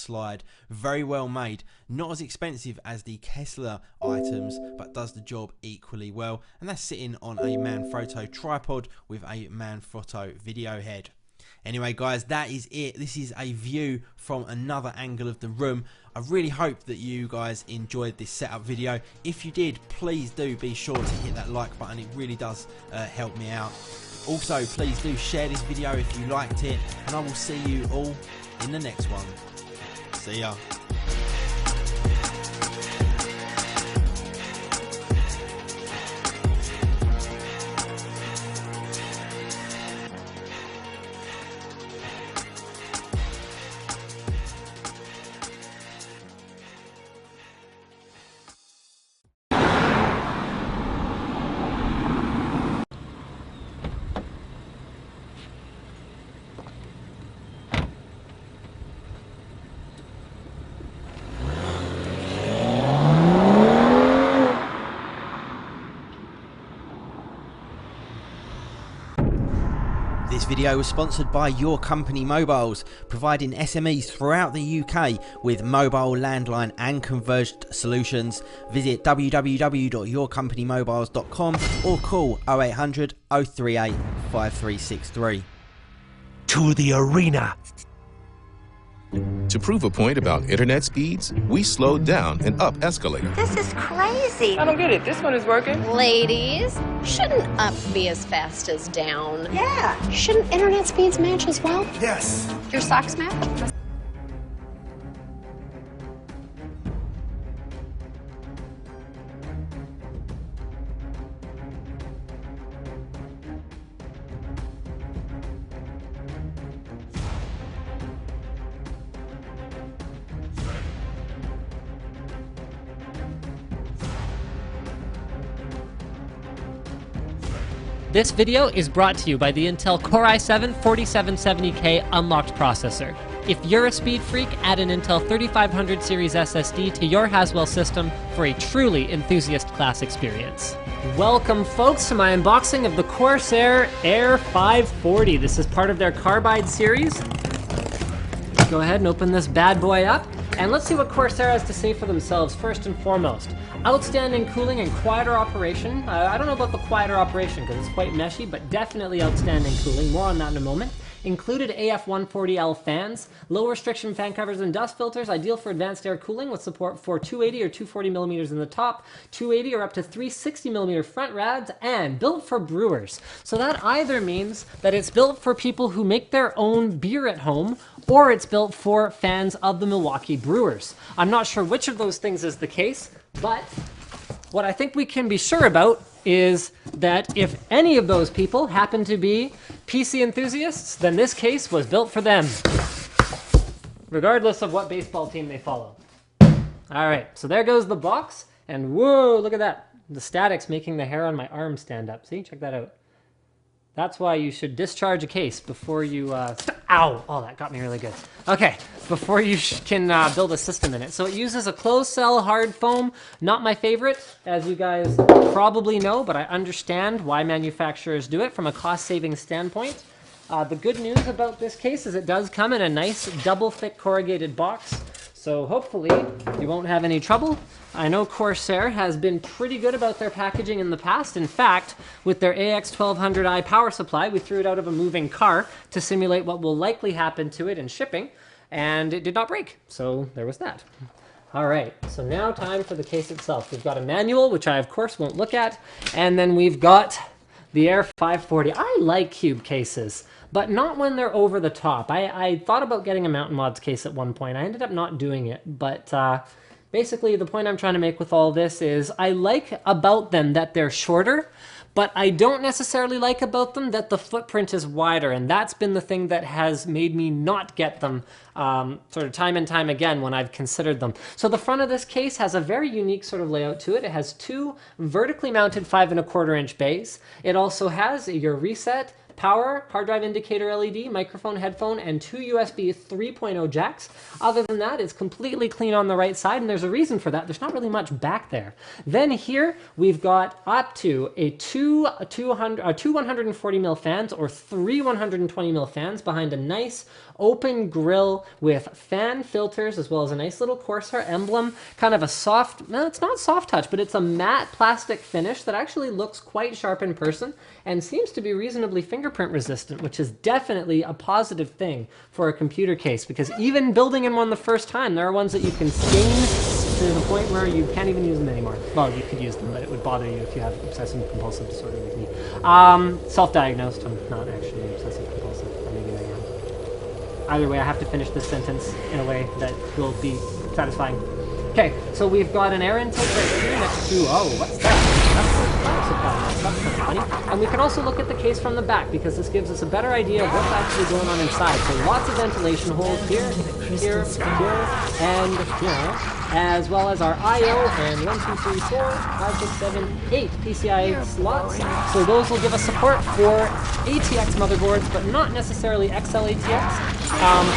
slide. Very well made, not as expensive as the Kessler items, but does the job equally well. And that's sitting on a Manfrotto tripod with a Manfrotto video head. Anyway guys, that is it. This is a view from another angle of the room. I really hope that you guys enjoyed this setup video. If you did, please do be sure to hit that like button. It really does help me out. Also, please do share this video if you liked it, and I will see you all in the next one. See ya. This video was sponsored by Your Company Mobiles, providing SMEs throughout the UK with mobile, landline and converged solutions. Visit www.yourcompanymobiles.com or call 0800 038 5363. To the arena. To prove a point about internet speeds, we slowed down an up escalator. This is crazy. I don't get it. This one is working. Ladies, shouldn't up be as fast as down? Yeah. Shouldn't internet speeds match as well? Yes. Your socks match? This video is brought to you by the Intel Core i7-4770K unlocked processor. If you're a speed freak, add an Intel 3500 series SSD to your Haswell system for a truly enthusiast class experience. Welcome folks to my unboxing of the Corsair Air 540. This is part of their Carbide series. Let's go ahead and open this bad boy up. And let's see what Corsair has to say for themselves first and foremost. Outstanding cooling and quieter operation. I don't know about the quieter operation because it's quite meshy, but definitely outstanding cooling. More on that in a moment. Included AF140L fans, low restriction fan covers and dust filters, ideal for advanced air cooling with support for 280 or 240 millimeters in the top, 280 or up to 360 millimeter front rads, and built for brewers. So that either means that it's built for people who make their own beer at home, or it's built for fans of the Milwaukee Brewers. I'm not sure which of those things is the case, but what I think we can be sure about is that if any of those people happen to be PC enthusiasts, then this case was built for them, regardless of what baseball team they follow. All right, so there goes the box, and whoa, look at that. The static's making the hair on my arm stand up. See, check that out. That's why you should discharge a case before you, ow! Oh, that got me really good. Okay, before you can build a system in it. So it uses a closed cell hard foam, not my favorite, as you guys probably know, but I understand why manufacturers do it from a cost-saving standpoint. The good news about this case is it does come in a nice double thick corrugated box, so hopefully you won't have any trouble. I know Corsair has been pretty good about their packaging in the past. In fact, with their AX1200i power supply, we threw it out of a moving car to simulate what will likely happen to it in shipping, and it did not break. So there was that. All right, so now time for the case itself. We've got a manual, which I of course won't look at, and then we've got the Air 540. I like cube cases, but not when they're over the top. I thought about getting a Mountain Mods case at one point. I ended up not doing it, but basically the point I'm trying to make with all this is I like about them that they're shorter, but I don't necessarily like about them that the footprint is wider, and that's been the thing that has made me not get them sort of time and time again when I've considered them. So the front of this case has a very unique sort of layout to it. It has two vertically mounted 5 1/4 inch bays. It also has your reset, power, hard drive indicator LED, microphone, headphone, and 2 USB 3.0 jacks. Other than that, it's completely clean on the right side, and there's a reason for that. There's not really much back there. Then here, we've got up to two 140 mil fans or 3 120 mil fans behind a nice open grill with fan filters as well as a nice little Corsair emblem. Kind of a soft, well, it's not soft touch, but it's a matte plastic finish that actually looks quite sharp in person and seems to be reasonably fingerprint resistant, which is definitely a positive thing for a computer case, because even building in one the first time, there are ones that you can stain to the point where you can't even use them anymore. Well, you could use them, but it would bother you if you have obsessive compulsive disorder like me. Self-diagnosed, I'm not actually obsessive compulsive, or maybe I am. Either way, I have to finish this sentence in a way that will be satisfying. Okay, so we've got an air intake right here next to, oh, what's that? That's kind of funny. And we can also look at the case from the back, because this gives us a better idea of what's actually going on inside. So lots of ventilation holes here, here, and here, as well as our I/O and 1, 2, 3, 4, 5, 6, 7, 8 PCIe slots. So those will give us support for ATX motherboards, but not necessarily XL-ATX.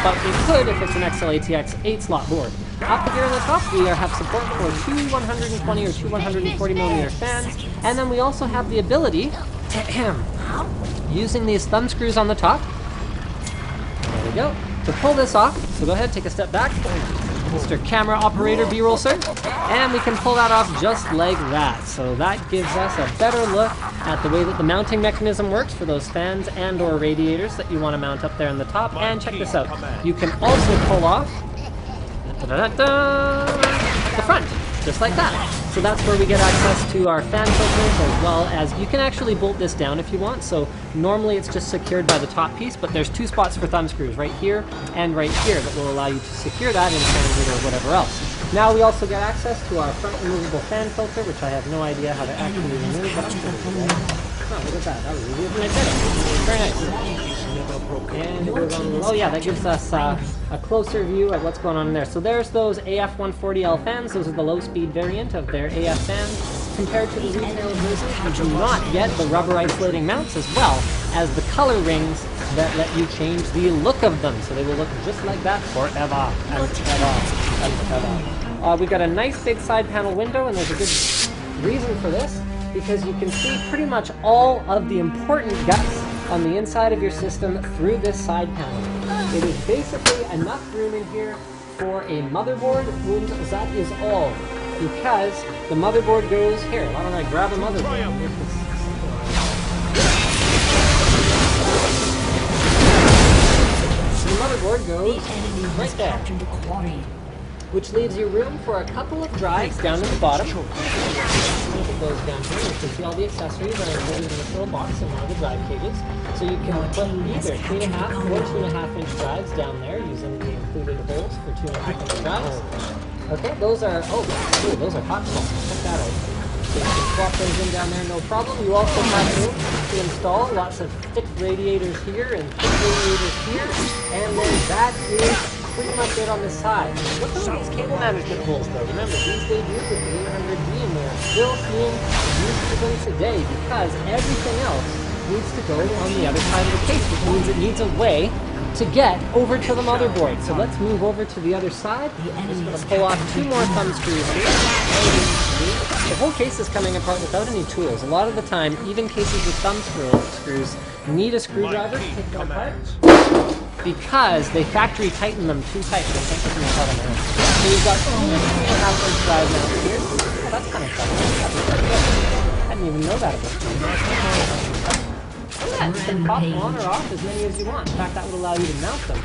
But we could if it's an XL-ATX 8-slot board. Up here in the top, we have support for two 120 or two 140mm fans, and then we also have the ability, using these thumb screws on the top, there we go, to pull this off. So go ahead, take a step back, Mr. Camera Operator B-roll sir, and we can pull that off just like that. So that gives us a better look at the way that the mounting mechanism works for those fans and or radiators that you want to mount up there in the top. And check this out, you can also pull off the front, just like that. So that's where we get access to our fan filters, as well as you can actually bolt this down if you want. So normally it's just secured by the top piece, but there's two spots for thumb screws, right here and right here, that will allow you to secure that in transit or whatever else. Now we also get access to our front removable fan filter, which I have no idea how to actually remove, but I'm sure we can. Oh, look at that. That was easier than I said. Very nice. And it goes on. Oh yeah, that gives us a closer view at what's going on in there. So there's those AF140L fans. Those are the low-speed variant of their AF fans. Compared to the retail versions, you do not get the rubber isolating mounts, as well as the color rings that let you change the look of them. So they will look just like that forever and ever and ever. We've got a nice big side panel window, and there's a good reason for this, because you can see pretty much all of the important guts on the inside of your system through this side panel. It is basically enough room in here for a motherboard, and that is all. Because the motherboard goes here. Why don't I grab a motherboard? The motherboard goes right there, which leaves you room for a couple of drives down at the bottom. Look at those down here. You can see all the accessories are included in this little box in one of the drive cages. So you can put either 3.5 or 2.5-inch drives down there using the included holes for 2.5-inch drives. Okay, those are, those are hot spots. Check that out. So you can swap those in down there, no problem. You also have room to install lots of thick radiators here and thick radiators here. And then that is pretty much it on the side. Look at these cable management holes though. Remember, these debuted with the 800D and they're still being used for them today, because everything else needs to go on the other side of the case, which means it needs a way to get over to the motherboard. So let's move over to the other side. I'm just going to pull off two more thumb screws here. The whole case is coming apart without any tools. A lot of the time, even cases with thumb screws need a screwdriver to take them apart, because they factory tighten them too tight. They can't get them apart on their own. So you've got 2.5-inch drive now here. Oh, that's kind of fun. I didn't even know that about them. Yeah, you can pop on or off as many as you want. In fact, that would allow you to mount them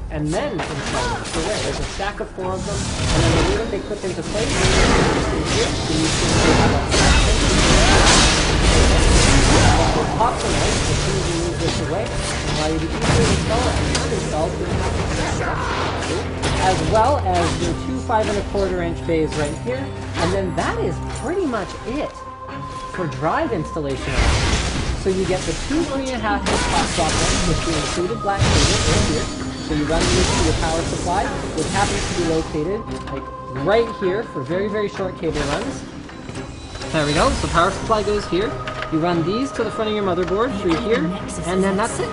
and then install them. So there's a stack of 4 of them, and then the minute they clip into place, here, so you can have a pop them out as soon as you move this away, allow you to easily install it and uninstall it, as well as your 2 5.25-inch bays right here, and then that is pretty much it for drive installation. So you get the 2 3.5-inch hot swap ones with the included black cable right here. So you run these to your power supply, which happens to be located like right here for very, very short cable runs. There we go. So power supply goes here. You run these to the front of your motherboard through here, and then that's it.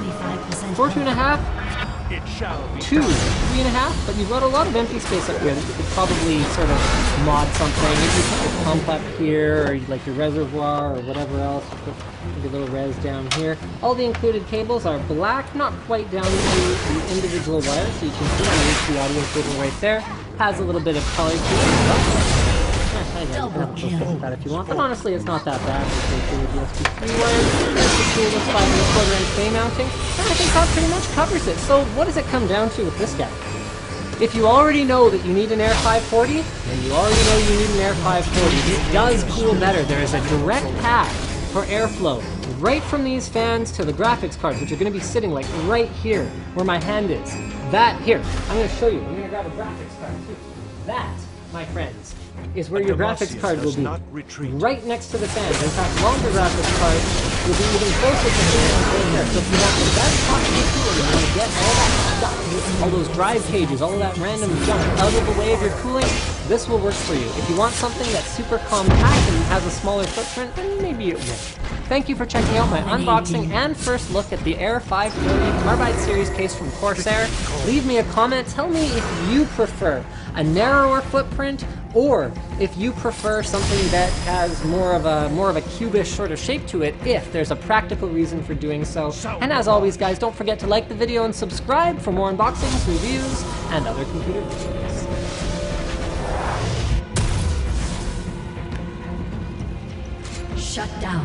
4 2.5. It shall be 2, done. 3.5, but you've got a lot of empty space up here that you could probably sort of mod something. Maybe you put your pump up here, or like your reservoir, or whatever else. You put maybe a little res down here. All the included cables are black, not quite down to the individual wires, so you can see the HD audio cable right there. Has a little bit of color to it. You can have a close look at that if you want, but honestly it's not that bad. With USB 3 wires, there's the tool with 5 1/4 inch bay mounting, and I think that pretty much covers it. So what does it come down to with this guy? If you already know that you need an Air 540, then you already know you need an Air 540. It does cool better. There is a direct path for airflow right from these fans to the graphics cards, which are going to be sitting like right here where my hand is. That here, I'm going to show you. I'm going to grab a graphics card too. That, my friends, is where your graphics card will be. Right next to the fans. In fact, longer graphics cards will be even closer to the fans right there. So if you want the best possible cooling, you want to get all that stuff, all those drive cages, all of that random junk out of the way of your cooling, this will work for you. If you want something that's super compact and has a smaller footprint, then maybe it won't. Thank you for checking out my unboxing and first look at the Air 540 Carbide Series case from Corsair. Leave me a comment. Tell me if you prefer a narrower footprint, or if you prefer something that has more of a cubish sort of shape to it, if there's a practical reason for doing so. And as always, guys, don't forget to like the video and subscribe for more unboxings, reviews, and other computer videos. Shut down.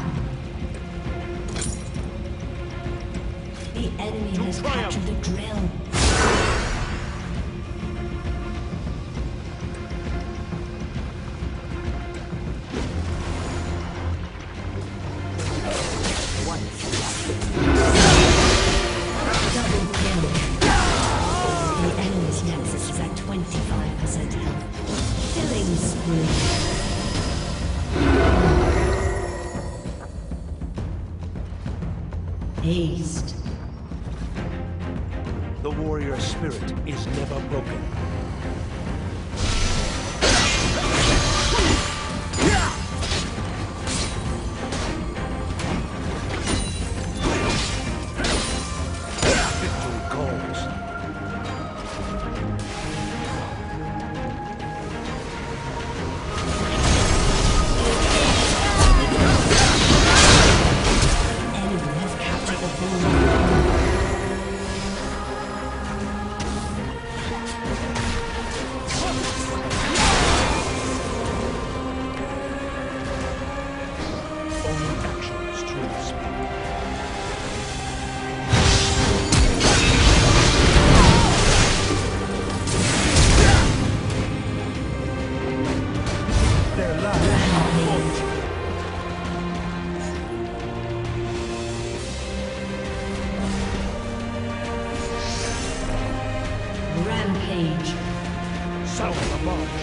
The enemy has captured the drill. Double kill. The enemy's nexus is at 25% health. Killing spree. Haste. The warrior spirit is never broken. Victory calls. Enemy has captured the bull. Only actions truly speak. Their lives. Rampage. Sound the march.